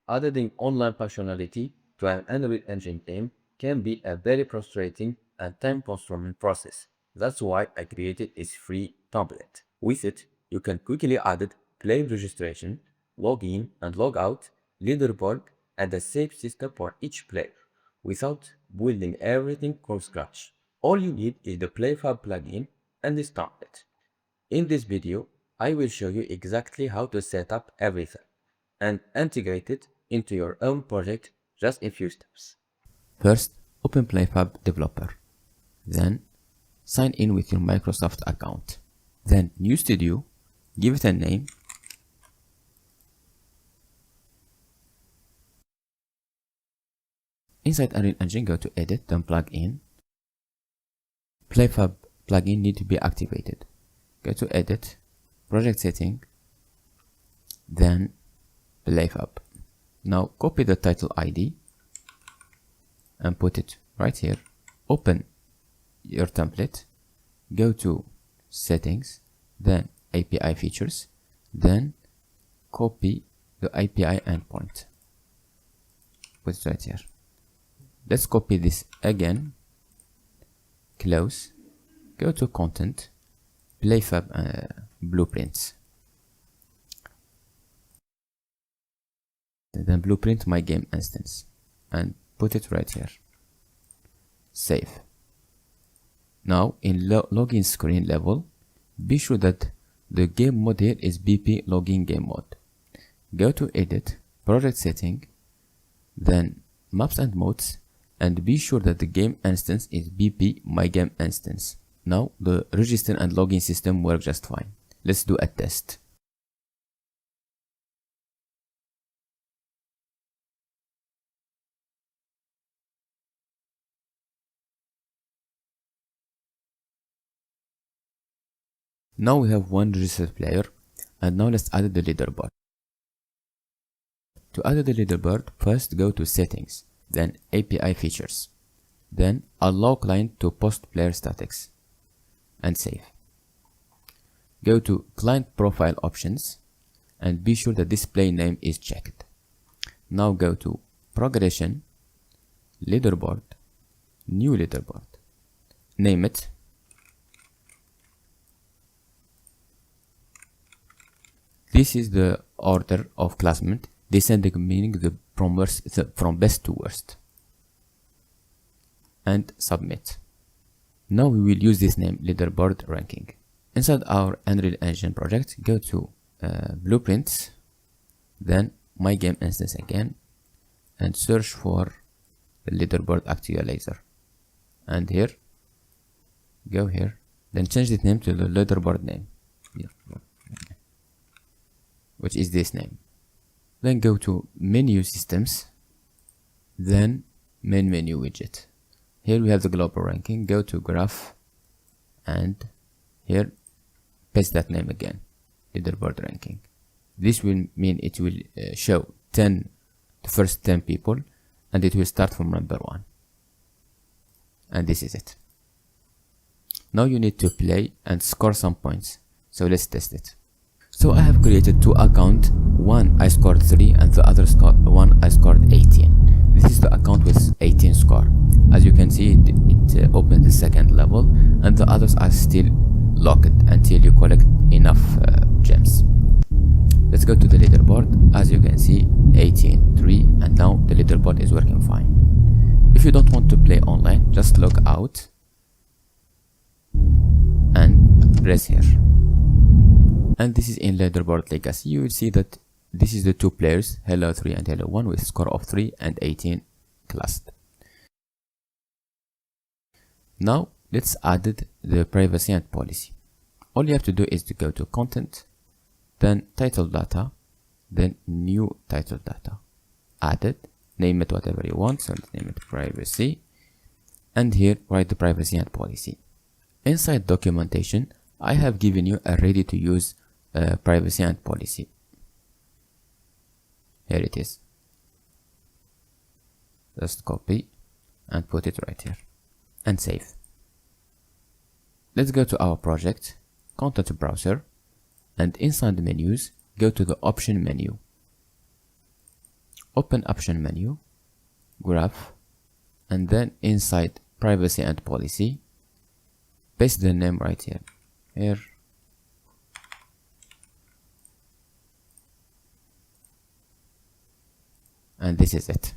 Adding online functionality to an Unreal Engine game can be a very frustrating and time-consuming process. That's why I created this free template. With it, you can quickly add player registration, login and logout, leaderboard, and a safe system for each player, without building everything from scratch. All you need is the PlayFab plugin and this template. In this video, I will show you exactly how to set up everything and integrate it into your own project just in few steps. First, open PlayFab Developer. Then, sign in with your Microsoft account. Then, New Studio, give it a name. Inside Unreal Engine, go to Edit, then Plugin. PlayFab plugin need to be activated. Go to Edit, Project Setting, then PlayFab. Now copy the title ID and put it right here. Open your template, go to Settings, then API Features, then copy the API endpoint. Put it right here. Let's copy this again. Close. Go to Content, PlayFab Blueprints. Then Blueprint my game instance and put it right here. Save. Now in login screen level, be sure that the game mode here is BP login game mode. Go to Edit, Project Setting, then Maps and Modes, and be sure that the game instance is BP my game instance. Now the register and login system work just fine. Let's do a test. Now we have one registered player, and now let's add the leaderboard. To add the leaderboard, first go to Settings, then API Features, then Allow Client to Post Player Statics, and save. Go to Client Profile Options, and be sure the display name is checked. Now go to Progression, Leaderboard, New Leaderboard. Name it. This is the order of classment, descending meaning from best to worst. And submit. Now we will use this name, Leaderboard Ranking. Inside our Unreal Engine project, go to Blueprints, then My Game Instance again, and search for the Leaderboard Actualizer. And here, go here, then change the name to the Leaderboard name. Here. Which is this name. Then go to Menu Systems, then Main Menu Widget. Here we have the global ranking. Go to Graph, and here paste that name again, Leaderboard Ranking. This will mean it will show the first 10 people, and it will start from number 1. And this is it. Now you need to play and score some points. So let's test it. So I have created 2 accounts. One I scored 3 and the other one I scored 18. This is the account with 18 score. As you can see, it opened the second level, and the others are still locked until you collect enough gems. Let's go to the leaderboard. As you can see, 18, 3, and now the leaderboard is working fine. If you don't want to play online, just log out and press here. And this is in Leaderboard Legacy. You will see that this is the 2 players, Hello 3 and Hello 1, with score of 3 and 18 classed. Now let's add the privacy and policy. All you have to do is to go to Content, then Title Data, then New Title Data. Add it, name it whatever you want, so let's name it Privacy, and here write the privacy and policy. Inside documentation, I have given you a ready to use privacy and policy. Here it is. Just copy and put it right here and save. Let's go to our project, Content Browser, and inside the menus, go to the Option menu. open option menu, graph, and then inside privacy and policy, paste the name right here, and this is it.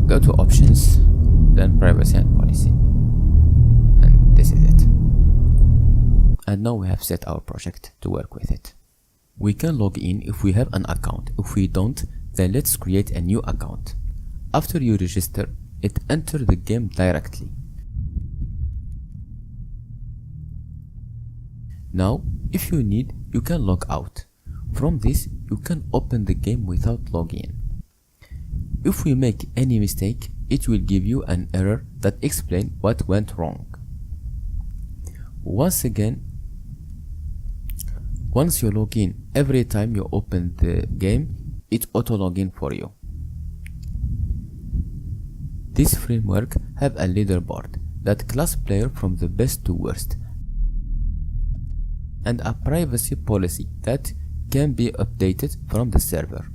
Go to options, then privacy and policy, and this is it. And now we have set our project to work with it. We can log in if we have an account. If we don't, then let's create a new account. After you register, it enters the game directly. Now, if you need, you can log out. From this, you can open the game without login. If we make any mistake, it will give you an error that explains what went wrong. Once you log in, every time you open the game, it auto login for you. This framework have a leaderboard that class player from the best to worst, and a privacy policy that can be updated from the server.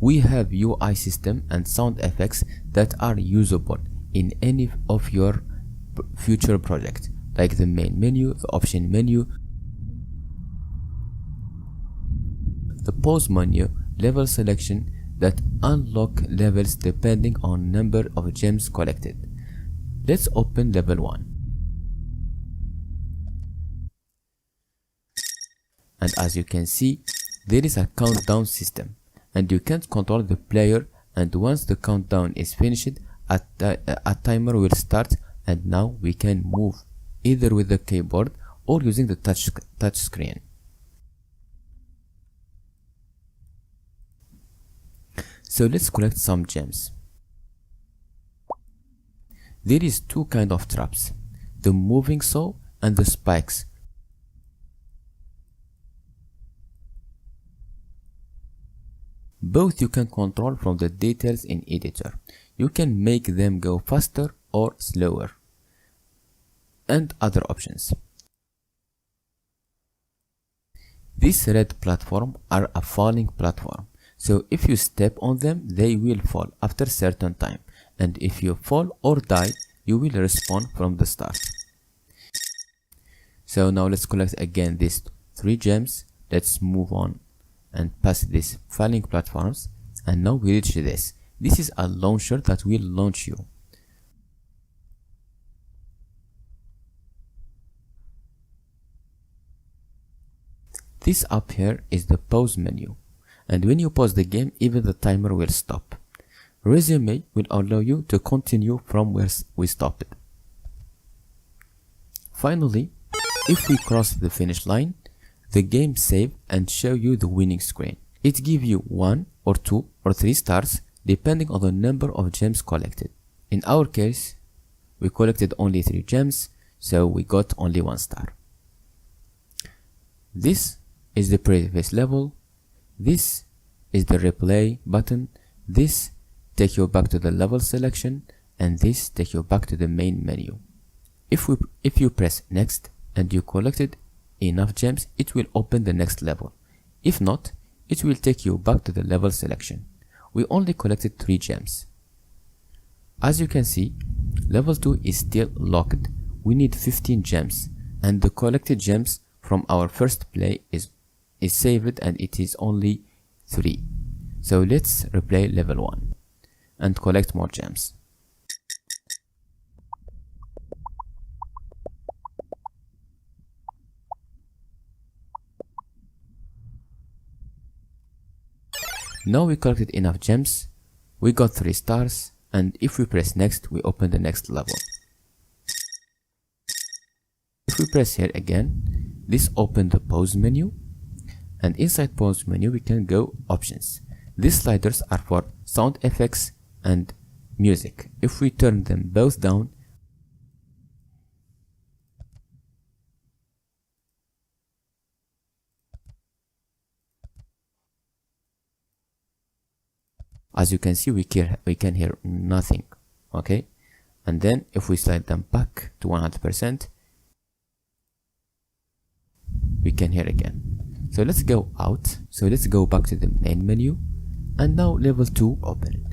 We have UI system and sound effects that are usable in any of your future projects, like the main menu, the option menu, the pause menu, level selection that unlock levels depending on number of gems collected. Let's open level 1. And as you can see, there is a countdown system, and you can control the player, and once the countdown is finished, a timer will start, and now we can move either with the keyboard or using the touch screen. So let's collect some gems. There is two kind of traps, the moving saw and the spikes. Both you can control from the details in editor. You can make them go faster or slower, and other options. These red platforms are a falling platform, so if you step on them, they will fall after certain time, and if you fall or die, you will respawn from the start. So now let's collect again these 3 gems. Let's move on and pass these falling platforms, and now we reach this. This is a launcher that will launch you. This up here is the pause menu, and when you pause the game, even the timer will stop. Resume will allow you to continue from where we stopped. Finally, if we cross the finish line, the game save and show you the winning screen. It gives you 1 or 2 or 3 stars depending on the number of gems collected. In our case, we collected only 3 gems, so we got only 1 star. This is the previous level. This is the replay button. This takes you back to the level selection, and this takes you back to the main menu. If you press next and you collected enough gems, it will open the next level. If not, it will take you back to the level selection. We only collected 3 gems. As you can see, level 2 is still locked. We need 15 gems, and the collected gems from our first play is saved, and it is only 3. So let's replay level 1 and collect more gems. Now we collected enough gems, we got 3 stars, and if we press next, we open the next level. If we press here again, this opens the pause menu, and inside pause menu we can go options. These sliders are for sound effects and music. If we turn them both down, as you can see, we can hear nothing. Okay, and then if we slide them back to 100%, we can here again. So let's go out. So let's go back to the main menu, and now level 2, open it.